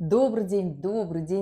Добрый день,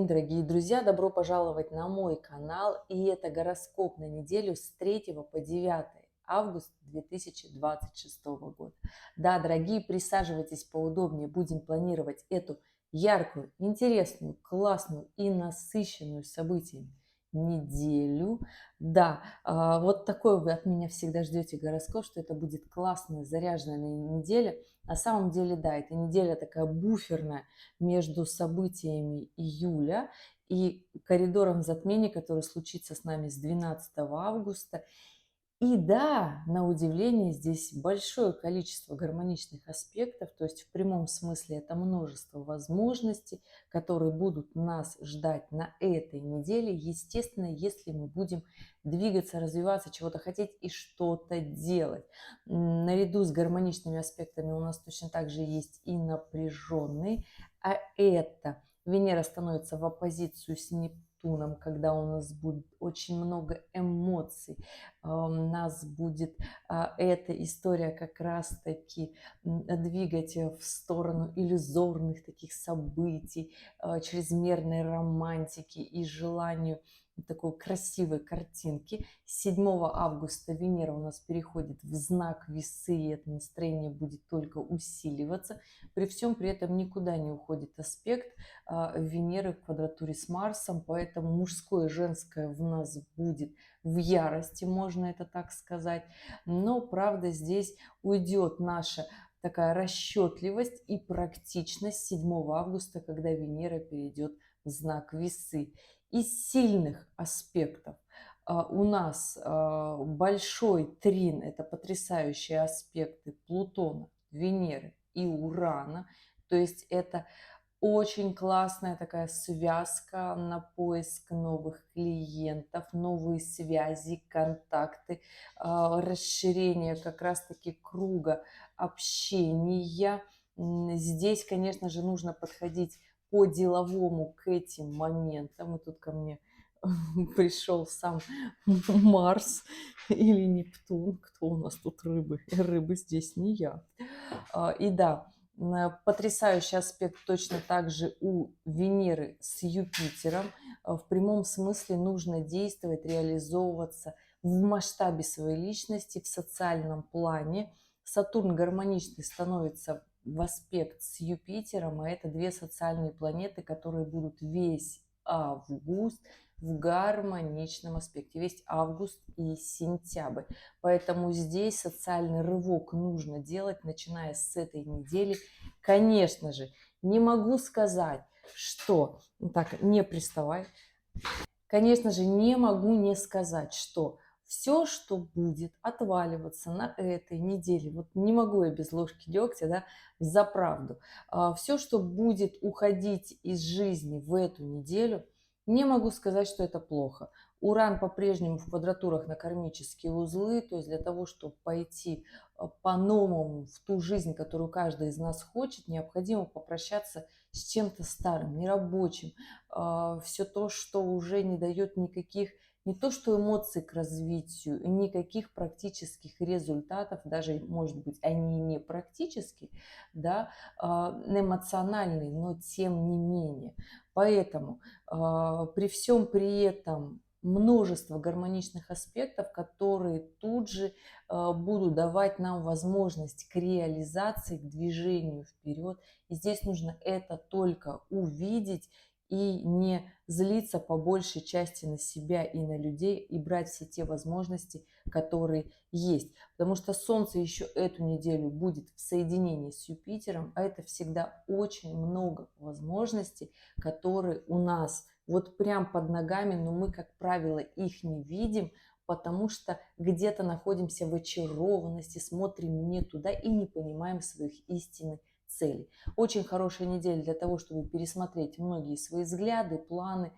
дорогие друзья! Добро пожаловать на мой канал. И это гороскоп на неделю с 3 по 9 августа 2026 года. Да, дорогие, присаживайтесь поудобнее. Будем планировать эту яркую, интересную, классную и насыщенную событиями неделю. Да, вот такой вы от меня всегда ждете гороскоп, что это будет классная, заряженная неделя. На самом деле, да, эта неделя такая буферная между событиями июля и коридором затмений, который случится с нами с 12 августа. И да, на удивление, здесь большое количество гармоничных аспектов, то есть в прямом смысле это множество возможностей, которые будут нас ждать на этой неделе, естественно, если мы будем двигаться, развиваться, чего-то хотеть и что-то делать. Наряду с гармоничными аспектами у нас точно так же есть и напряженные, а это Венера становится в оппозицию с Нептуном, когда у нас будет очень много эмоций, у нас будет эта история как раз-таки двигать в сторону иллюзорных таких событий, чрезмерной романтики и желанию такой красивой картинки. 7 августа Венера у нас переходит в знак Весы, и это настроение будет только усиливаться. При всем при этом никуда не уходит аспект Венеры в квадратуре с Марсом, поэтому мужское и женское в нас будет в ярости, можно это так сказать. Но, правда, здесь уйдет наша такая расчетливость и практичность 7 августа, когда Венера перейдет в знак Весы. Из сильных аспектов у нас большой трин – это потрясающие аспекты Плутона, Венеры и Урана. То есть это очень классная такая связка на поиск новых клиентов, новые связи, контакты, расширение как раз-таки круга общения. Здесь, конечно же, нужно подходить по-деловому к этим моментам. И тут ко мне пришел сам Марс или Нептун. Кто у нас тут рыбы? Рыбы здесь не я. И да, потрясающий аспект точно так же у Венеры с Юпитером. В прямом смысле нужно действовать, реализовываться в масштабе своей личности, в социальном плане. Сатурн гармоничный становится в аспект с Юпитером, а это две социальные планеты, которые будут весь август в гармоничном аспекте, весь август и сентябрь. Поэтому здесь социальный рывок нужно делать, начиная с этой недели. Конечно же, не могу сказать, что... Так, не приставай. Конечно же, не могу не сказать, что все, что будет отваливаться на этой неделе, вот не могу я без ложки дегтя, да, за правду, все, что будет уходить из жизни в эту неделю, не могу сказать, что это плохо. Уран по-прежнему в квадратурах на кармические узлы, то есть для того, чтобы пойти по-новому в ту жизнь, которую каждый из нас хочет, необходимо попрощаться с чем-то старым, нерабочим, все то, что уже не дает никаких, не то что эмоций к развитию, никаких практических результатов, даже, может быть, они не практические, да, эмоциональные, но тем не менее. Поэтому при всем при этом множество гармоничных аспектов, которые тут же будут давать нам возможность к реализации, к движению вперед. И здесь нужно это только увидеть и не злиться по большей части на себя и на людей, и брать все те возможности, которые есть. Потому что Солнце еще эту неделю будет в соединении с Юпитером, а это всегда очень много возможностей, которые у нас вот прям под ногами, но мы, как правило, их не видим, потому что где-то находимся в очарованности, смотрим не туда и не понимаем своих истинных целей. Очень хорошая неделя для того, чтобы пересмотреть многие свои взгляды, планы,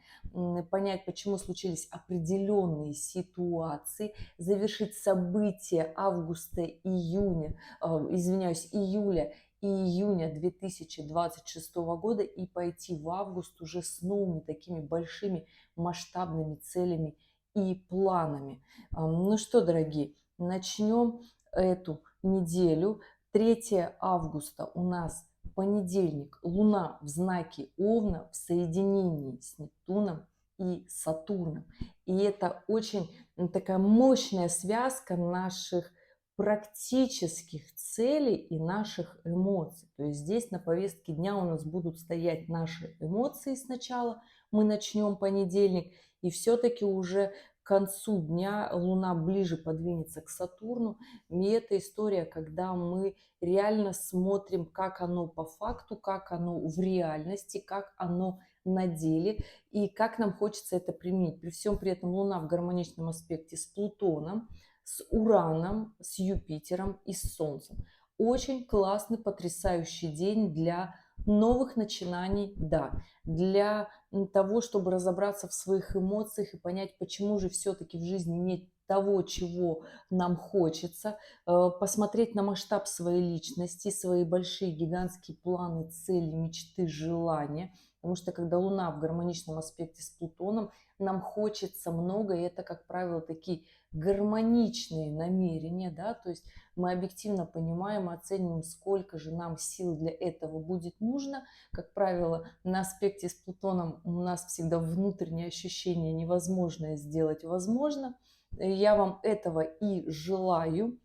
понять, почему случились определенные ситуации, завершить события августа-июня, июля и июня 2026 года и пойти в август уже с новыми такими большими масштабными целями и планами. Ну что, дорогие, начнем эту неделю. 3 августа у нас Понедельник. Луна в знаке Овна в соединении с Нептуном и Сатурном. И это очень такая мощная связка наших практических целей и наших эмоций. То есть здесь на повестке дня у нас будут стоять наши эмоции сначала. Мы начнем понедельник, и все-таки уже к концу дня Луна ближе подвинется к Сатурну. И это история, когда мы реально смотрим, как оно по факту, как оно в реальности, как оно на деле и как нам хочется это применить. При всем при этом Луна в гармоничном аспекте с Плутоном, с Ураном, с Юпитером и с Солнцем. Очень классный, потрясающий день для новых начинаний, да, для того, чтобы разобраться в своих эмоциях и понять, почему же все-таки в жизни нет того, чего нам хочется, посмотреть на масштаб своей личности, свои большие гигантские планы, цели, мечты, желания. Потому что когда Луна в гармоничном аспекте с Плутоном, нам хочется много, и это, как правило, такие гармоничные намерения, да, то есть мы объективно понимаем, оцениваем, сколько же нам сил для этого будет нужно. Как правило, на аспекте с Плутоном у нас всегда внутреннее ощущение невозможное сделать возможно. Я вам этого и желаю.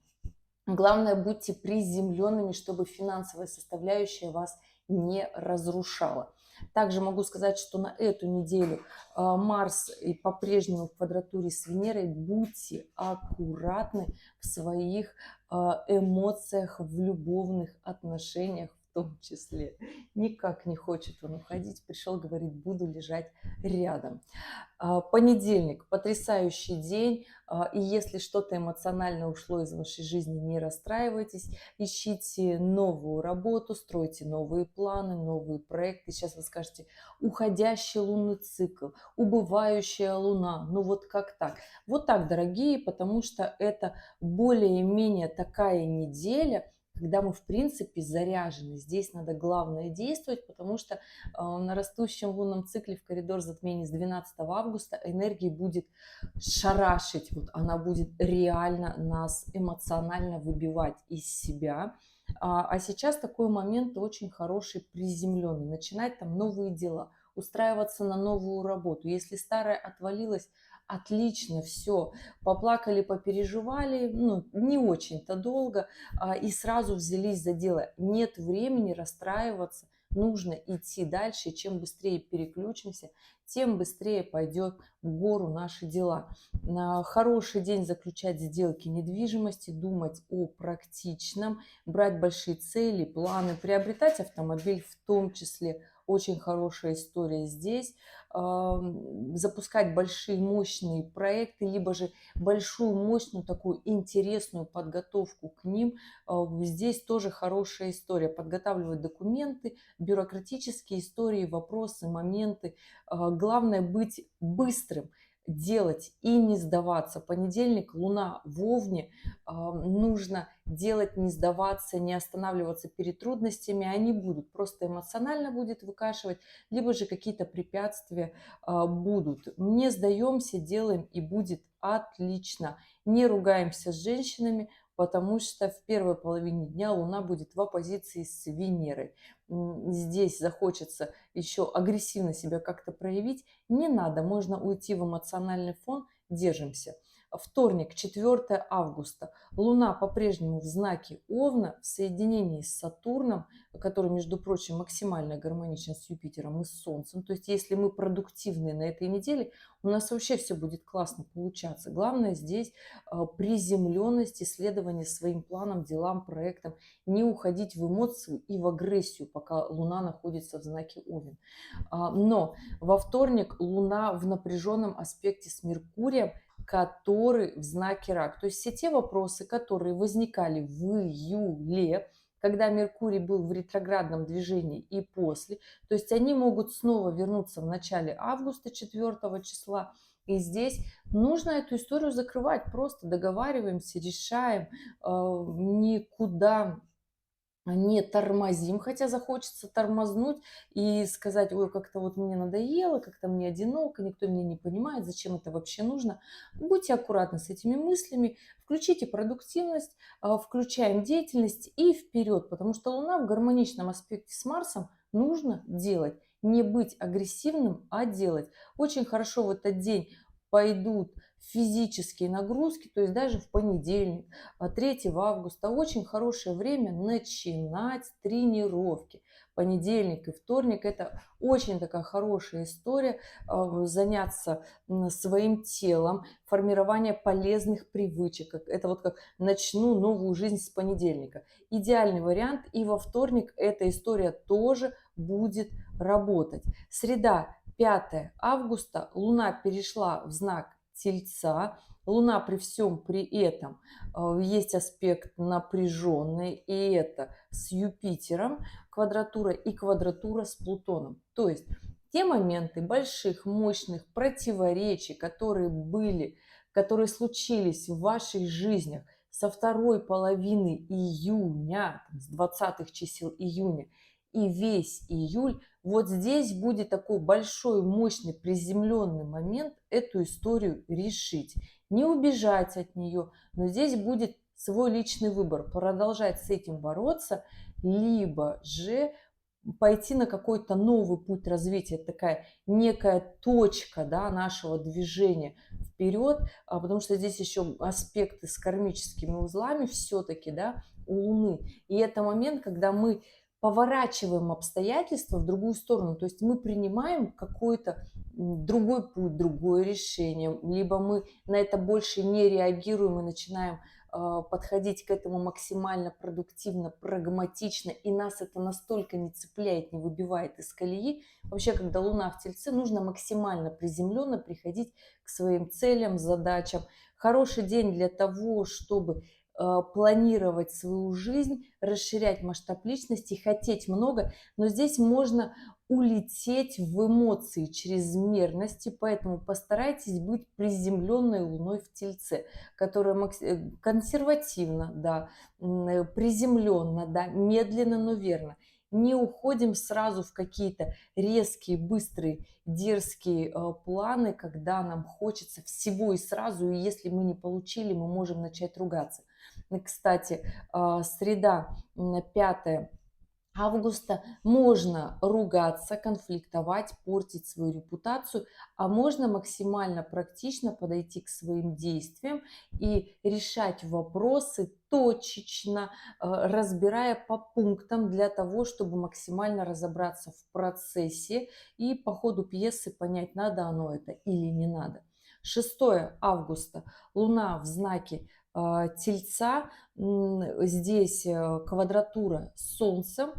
Главное, будьте приземленными, чтобы финансовая составляющая вас не разрушала. Также могу сказать, что на эту неделю Марс и по-прежнему в квадратуре с Венерой. Будьте аккуратны в своих эмоциях, в любовных отношениях в том числе. Никак не хочет он уходить. Пришел, говорит, буду лежать рядом. Понедельник. Потрясающий день. И если что-то эмоционально ушло из вашей жизни, не расстраивайтесь. Ищите новую работу, стройте новые планы, новые проекты. Сейчас вы скажете, уходящий лунный цикл, убывающая луна. Ну вот как так? Вот так, дорогие, потому что это более-менее такая неделя, когда мы, в принципе, заряжены. Здесь надо главное действовать, потому что на растущем лунном цикле в коридор затмений с 12 августа энергия будет шарашить, вот она будет реально нас эмоционально выбивать из себя. А сейчас такой момент очень хороший, приземленный, начинать там новые дела, устраиваться на новую работу. Если старая отвалилась, отлично, все, поплакали, попереживали, ну, не очень-то долго, и сразу взялись за дело. Нет времени расстраиваться, нужно идти дальше. Чем быстрее переключимся, тем быстрее пойдет в гору наши дела. На хороший день заключать сделки недвижимости, думать о практичном, брать большие цели, планы, приобретать автомобиль в том числе. Очень хорошая история здесь. Запускать большие мощные проекты, либо же большую мощную такую интересную подготовку к ним. Здесь тоже хорошая история. Подготавливать документы, бюрократические истории, вопросы, моменты. Главное быть быстрым, делать и не сдаваться. Понедельник, Луна в Овне, нужно делать, не сдаваться, не останавливаться перед трудностями. Они будут, просто эмоционально будет выкашивать, либо же какие-то препятствия будут. Не сдаемся, делаем, и будет отлично. Не ругаемся с женщинами, потому что в первой половине дня Луна будет в оппозиции с Венерой. Здесь захочется еще агрессивно себя как-то проявить. Не надо, можно уйти в эмоциональный фон, держимся. Вторник, 4 августа. Луна по-прежнему в знаке Овна в соединении с Сатурном, который, между прочим, максимально гармоничен с Юпитером и с Солнцем. То есть, если мы продуктивны на этой неделе, у нас вообще все будет классно получаться. Главное здесь приземленность, исследование своим планам, делам, проектам. Не уходить в эмоцию и в агрессию, пока Луна находится в знаке Овен. Но во вторник Луна в напряженном аспекте с Меркурием, который в знаке Рак. То есть все те вопросы, которые возникали в июле, когда Меркурий был в ретроградном движении и после, то есть они могут снова вернуться в начале августа 4 числа. И здесь нужно эту историю закрывать, просто договариваемся, решаем, никуда не тормозим, хотя захочется тормознуть и сказать: ой, как-то вот мне надоело, как-то мне одиноко, никто меня не понимает, зачем это вообще нужно. Будьте аккуратны с этими мыслями, включите продуктивность, включаем деятельность и вперед, потому что Луна в гармоничном аспекте с Марсом нужно делать. Не быть агрессивным, а делать. Очень хорошо в этот день пойдут физические нагрузки, то есть даже в понедельник, 3 августа очень хорошее время начинать тренировки. Понедельник и вторник – это очень такая хорошая история, заняться своим телом, формирование полезных привычек. Это вот как начну новую жизнь с понедельника. Идеальный вариант. И во вторник эта история тоже будет работать. Среда, 5 августа, Луна перешла в знак Тельца. Луна при всем при этом есть аспект напряженный, и это с Юпитером квадратура и квадратура с Плутоном. То есть те моменты больших, мощных противоречий, которые были, которые случились в ваших жизнях со второй половины июня, с 20 чисел июня и весь июль, вот здесь будет такой большой, мощный, приземленный момент эту историю решить. Не убежать от нее, но здесь будет свой личный выбор, продолжать с этим бороться, либо же пойти на какой-то новый путь развития, такая некая точка, да, нашего движения вперед, потому что здесь еще аспекты с кармическими узлами все-таки, да, у Луны. И это момент, когда мы поворачиваем обстоятельства в другую сторону, то есть мы принимаем какой-то другой путь, другое решение, либо мы на это больше не реагируем и начинаем подходить к этому максимально продуктивно, прагматично, и нас это настолько не цепляет, не выбивает из колеи. Вообще, когда Луна в Тельце, нужно максимально приземленно приходить к своим целям, задачам. Хороший день для того, чтобы планировать свою жизнь, расширять масштаб личности, хотеть много, но здесь можно улететь в эмоции чрезмерности, поэтому постарайтесь быть приземленной Луной в Тельце, которая консервативно, да, приземленно, да, медленно, но верно. Не уходим сразу в какие-то резкие, быстрые, дерзкие планы, когда нам хочется всего и сразу, и если мы не получили, мы можем начать ругаться. Кстати, среда, 5 августа, можно ругаться, конфликтовать, портить свою репутацию, а можно максимально практично подойти к своим действиям и решать вопросы точечно, разбирая по пунктам для того, чтобы максимально разобраться в процессе и по ходу пьесы понять, надо оно это или не надо. 6 августа. Луна в знаке Тельца. Здесь квадратура с Солнцем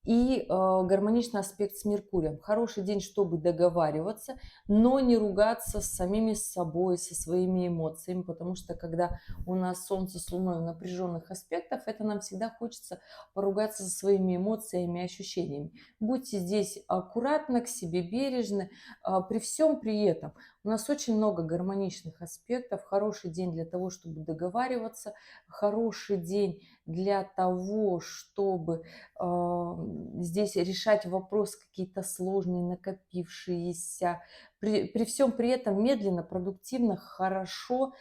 и гармоничный аспект с Меркурием. Хороший день, чтобы договариваться, но не ругаться с самими собой, со своими эмоциями, потому что когда у нас Солнце с Луной в напряженных аспектах, это нам всегда хочется поругаться со своими эмоциями и ощущениями. Будьте здесь аккуратны, к себе бережны. При всем при этом у нас очень много гармоничных аспектов. Хороший день для того, чтобы договариваться, хороший день для того, чтобы здесь решать вопрос какие-то сложные, накопившиеся. При всем при этом медленно, продуктивно, хорошо.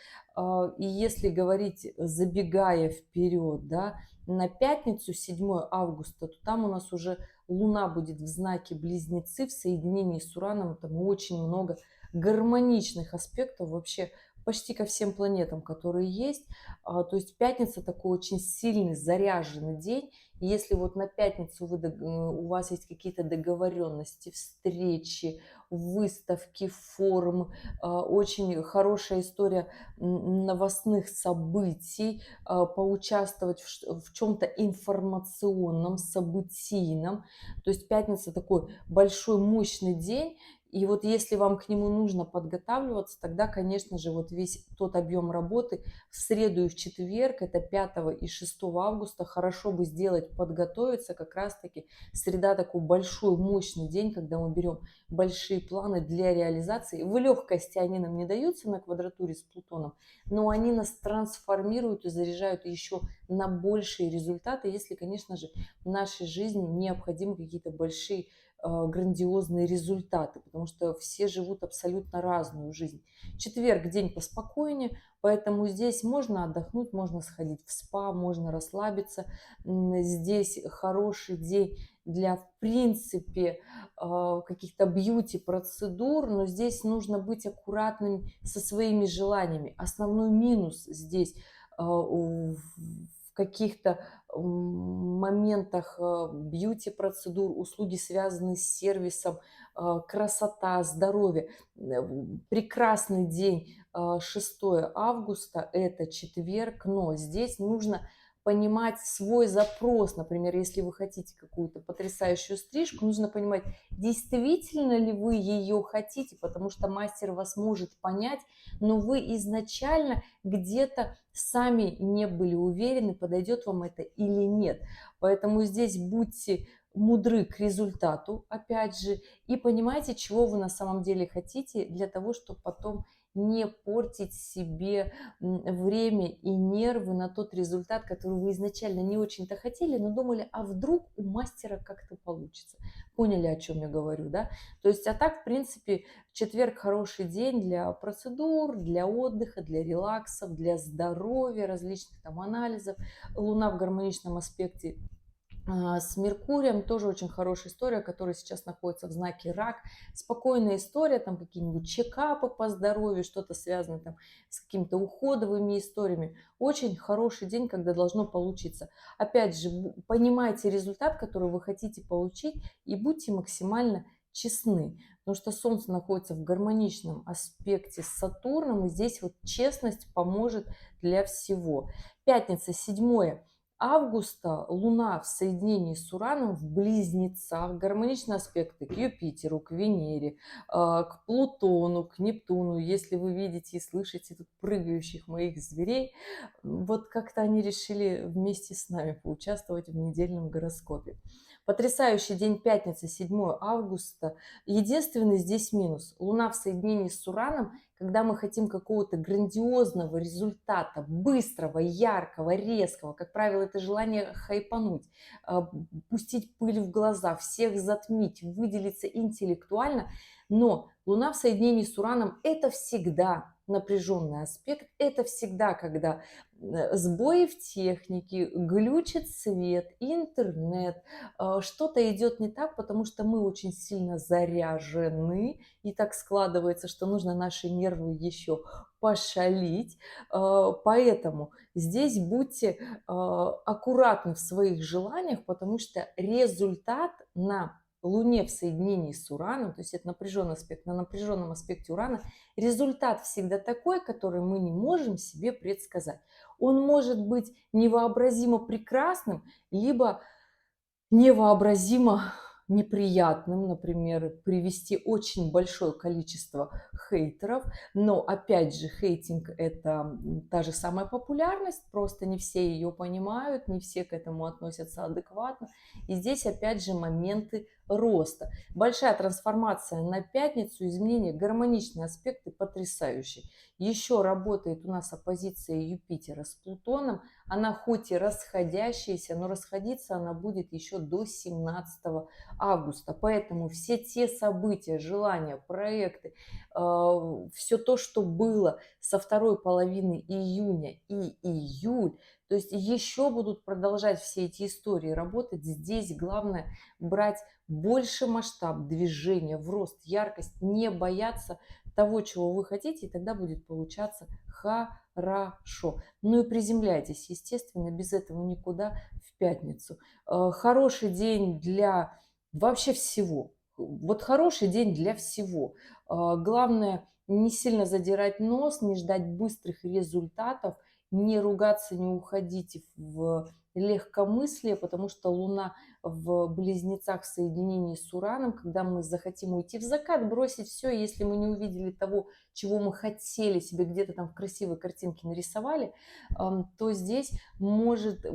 И если говорить, забегая вперед, да, на пятницу, 7 августа, то там у нас уже Луна будет в знаке Близнецы в соединении с Ураном. Там очень много гармоничных аспектов вообще почти ко всем планетам, которые есть. То есть пятница такой очень сильный, заряженный день. И если вот на пятницу у вас есть какие-то договоренности, встречи, выставки, форум, очень хорошая история новостных событий, поучаствовать в чем-то информационном, событийном. То есть пятница такой большой, мощный день, И вот если вам к нему нужно подготавливаться, тогда, конечно же, вот весь тот объем работы в среду и в четверг, это 5 и 6 августа, хорошо бы сделать, подготовиться. Как раз-таки среда такой большой, мощный день, когда мы берем большие планы для реализации. В легкости они нам не даются на квадратуре с Плутоном, но они нас трансформируют и заряжают еще на большие результаты, если, конечно же, в нашей жизни необходимы какие-то большие грандиозные результаты, потому что все живут абсолютно разную жизнь. Четверг день поспокойнее, поэтому здесь можно отдохнуть, можно сходить в спа, можно расслабиться. Здесь хороший день для, в принципе, каких-то бьюти-процедур, но здесь нужно быть аккуратным со своими желаниями. Основной минус здесь в каких-то моментах бьюти-процедур, услуги, связанные с сервисом, красота, здоровье. Прекрасный день 6 августа, это четверг, но здесь нужно понимать свой запрос. Например, если вы хотите какую-то потрясающую стрижку, нужно понимать, действительно ли вы ее хотите, потому что мастер вас может понять, но вы изначально где-то сами не были уверены, подойдет вам это или нет. Поэтому здесь будьте мудры к результату, опять же, и понимайте, чего вы на самом деле хотите, для того, чтобы потом не портить себе время и нервы на тот результат, который вы изначально не очень-то хотели, но думали, а вдруг у мастера как-то получится. Поняли, о чем я говорю, да? То есть, а так, в принципе, четверг хороший день для процедур, для отдыха, для релаксов, для здоровья, различных там анализов. Луна в гармоничном аспекте с Меркурием, тоже очень хорошая история, которая сейчас находится в знаке Рак. Спокойная история, там какие-нибудь чекапы по здоровью, что-то связано там с какими-то уходовыми историями. Очень хороший день, когда должно получиться. Опять же, понимайте результат, который вы хотите получить, и будьте максимально честны. Потому что Солнце находится в гармоничном аспекте с Сатурном, и здесь вот честность поможет для всего. Пятница, 7 августа, Луна в соединении с Ураном в Близнецах, гармоничные аспекты к Юпитеру, к Венере, к Плутону, к Нептуну. Если вы видите и слышите тут прыгающих моих зверей, вот как-то они решили вместе с нами поучаствовать в недельном гороскопе. Потрясающий день пятницы, 7 августа. Единственный здесь минус. Луна в соединении с Ураном, когда мы хотим какого-то грандиозного результата, быстрого, яркого, резкого, как правило, это желание хайпануть, пустить пыль в глаза, всех затмить, выделиться интеллектуально, но Луна в соединении с Ураном – это всегда напряженный аспект, это всегда, когда сбои в технике, глючит свет, интернет, что-то идет не так, потому что мы очень сильно заряжены, и так складывается, что нужно наши нервы еще пошалить. Поэтому здесь будьте аккуратны в своих желаниях, потому что результат на Луне в соединении с Ураном, то есть это напряженный аспект, на напряженном аспекте Урана, результат всегда такой, который мы не можем себе предсказать. Он может быть невообразимо прекрасным, либо невообразимо неприятным, например, привести очень большое количество хейтеров, но опять же хейтинг – это та же самая популярность, просто не все ее понимают, не все к этому относятся адекватно, и здесь опять же моменты роста. Большая трансформация на пятницу, изменения, гармоничные аспекты потрясающие. Еще работает у нас оппозиция Юпитера с Плутоном, она хоть и расходящаяся, но расходиться она будет еще до 17 августа. Поэтому все те события, желания, проекты, все то, что было со второй половины июня и июль, то есть еще будут продолжать все эти истории работать. Здесь главное брать больше масштаб движения в рост, яркость, не бояться того, чего вы хотите, и тогда будет получаться хорошо. Ну и приземляйтесь, естественно, без этого никуда в пятницу. Хороший день для вообще всего. Вот хороший день для всего. Главное не сильно задирать нос, не ждать быстрых результатов, не ругаться, не уходить в легкомыслие, потому что Луна в Близнецах в соединении с Ураном, когда мы захотим уйти в закат, бросить все, если мы не увидели того, чего мы хотели себе где-то там в красивой картинке нарисовали, то здесь может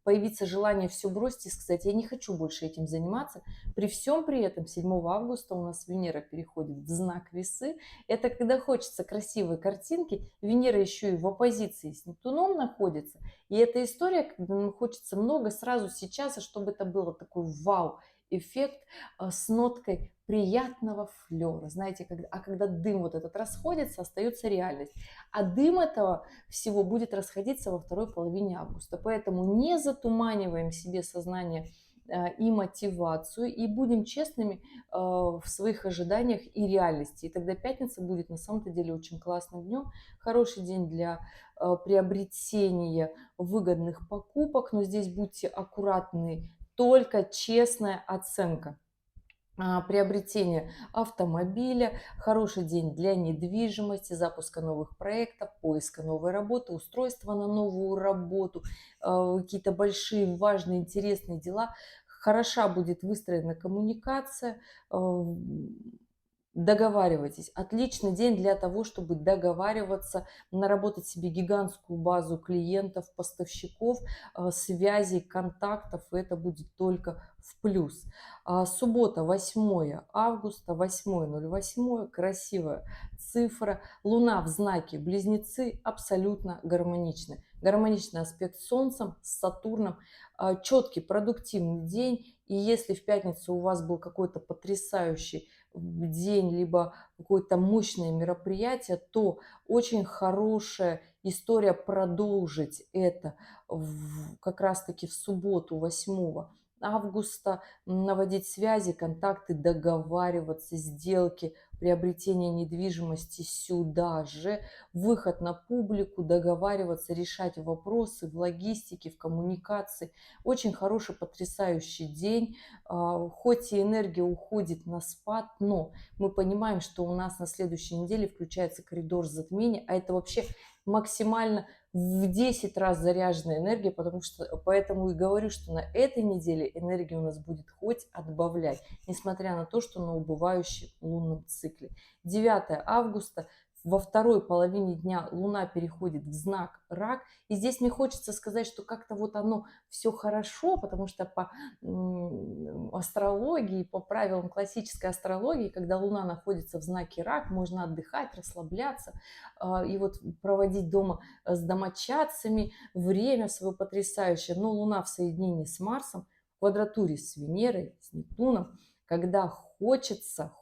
появиться желание все бросить и сказать: я не хочу больше этим заниматься. При всем при этом 7 августа у нас Венера переходит в знак Весы. Это когда хочется красивой картинки, Венера еще и в оппозиции с Нептуном находится. И эта история, когда нам хочется много сразу сейчас, и чтобы это было такой вау-эффект с ноткой приятного флера. Знаете, когда дым вот этот расходится, остается реальность. А дым этого всего будет расходиться во второй половине августа. Поэтому не затуманиваем себе сознание и мотивацию, и будем честными в своих ожиданиях и реальности. И тогда пятница будет на самом-то деле очень классным днем, хороший день для приобретения выгодных покупок, но здесь будьте аккуратны, только честная оценка приобретение автомобиля, хороший день для недвижимости, запуска новых проектов, поиска новой работы, устройства на новую работу, какие-то большие, важные, интересные дела. Хороша будет выстроена коммуникация, договаривайтесь. Отличный день для того, чтобы договариваться, наработать себе гигантскую базу клиентов, поставщиков, связей, контактов. И это будет только в плюс. Суббота, 8 августа, 8:08, красивая цифра. Луна в знаке Близнецы абсолютно гармоничны. Гармоничный аспект с Солнцем, с Сатурном. Четкий, продуктивный день. И если в пятницу у вас был какой-то потрясающий день, либо какое-то мощное мероприятие, то очень хорошая история продолжить это как раз-таки в субботу, 8 августа, наводить связи, контакты, договариваться, сделки, приобретение недвижимости сюда же, выход на публику, договариваться, решать вопросы в логистике, в коммуникации. Очень хороший, потрясающий день. Хоть и энергия уходит на спад, но мы понимаем, что у нас на следующей неделе включается коридор затмения, а это вообще максимально в 10 раз заряженная энергия, поэтому и говорю, что на этой неделе энергия у нас будет хоть отбавлять, несмотря на то, что на убывающем лунном цикле. 9 августа. Во второй половине дня Луна переходит в знак Рак. И здесь мне хочется сказать, что как-то вот оно все хорошо, потому что по астрологии, по правилам классической астрологии, когда Луна находится в знаке Рак, можно отдыхать, расслабляться и вот проводить дома с домочадцами время свое потрясающее. Но Луна в соединении с Марсом, в квадратуре с Венерой, с Нептуном, когда хочется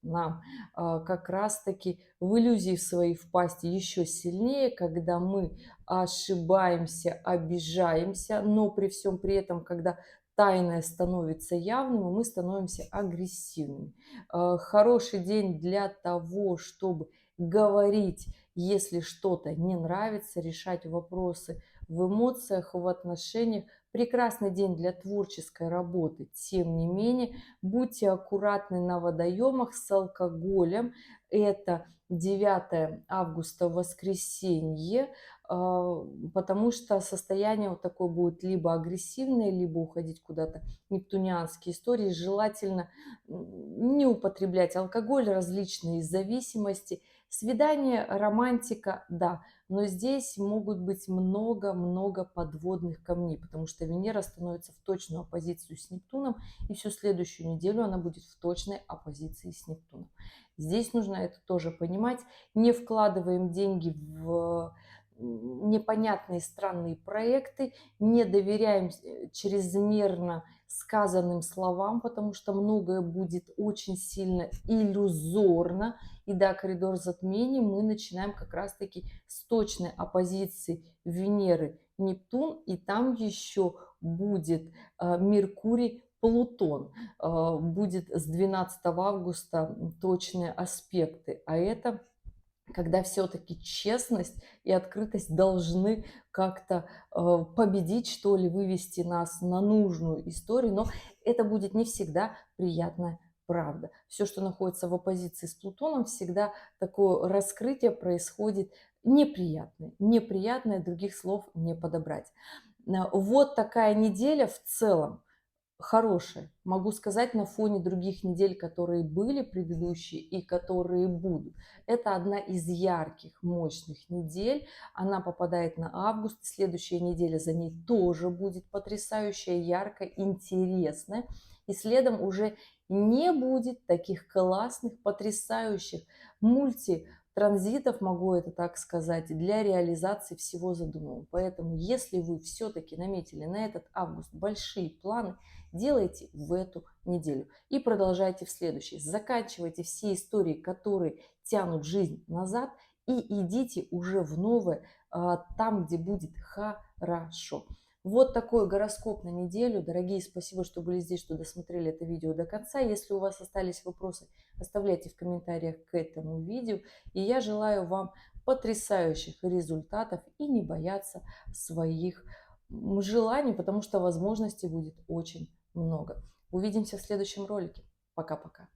нам как раз-таки в иллюзии своей впасть еще сильнее, когда мы ошибаемся, обижаемся, но при всем при этом, когда тайное становится явным, и мы становимся агрессивными. Хороший день для того, чтобы говорить, если что-то не нравится, решать вопросы в эмоциях, в отношениях. Прекрасный день для творческой работы. Тем не менее, будьте аккуратны на водоемах с алкоголем. Это 9 августа, воскресенье, потому что состояние вот такое будет либо агрессивное, либо уходить куда-то нептунианские истории. Желательно не употреблять алкоголь, различные зависимости. Свидание, романтика, да, но здесь могут быть много-много подводных камней, потому что Венера становится в точную оппозицию с Нептуном, и всю следующую неделю она будет в точной оппозиции с Нептуном. Здесь нужно это тоже понимать. Не вкладываем деньги в непонятные странные проекты, не доверяем чрезмерно сказанным словам, потому что многое будет очень сильно иллюзорно. И да, коридор затмений мы начинаем как раз-таки с точной оппозиции Венеры, Нептун, и там еще будет Меркурий, Плутон. Будет с 12 августа точные аспекты, а это когда все-таки честность и открытость должны как-то победить, что ли, вывести нас на нужную историю, но это будет не всегда приятная правда. Все, что находится в оппозиции с Плутоном, всегда такое раскрытие происходит неприятное. Неприятное, других слов не подобрать. Вот такая неделя в целом. хорошее. Могу сказать, на фоне других недель, которые были предыдущие и которые будут. Это одна из ярких, мощных недель. Она попадает на август. Следующая неделя за ней тоже будет потрясающая, яркая, интересная. И следом уже не будет таких классных, потрясающих мультитранзитов, могу это так сказать, для реализации всего задуманного. Поэтому, если вы все-таки наметили на этот август большие планы, делайте в эту неделю и продолжайте в следующей. Заканчивайте все истории, которые тянут жизнь назад, и идите уже в новое, там, где будет хорошо. Вот такой гороскоп на неделю. Дорогие, спасибо, что были здесь, что досмотрели это видео до конца. Если у вас остались вопросы, оставляйте в комментариях к этому видео. И я желаю вам потрясающих результатов и не бояться своих желаний, потому что возможностей будет очень много. Увидимся в следующем ролике. Пока-пока.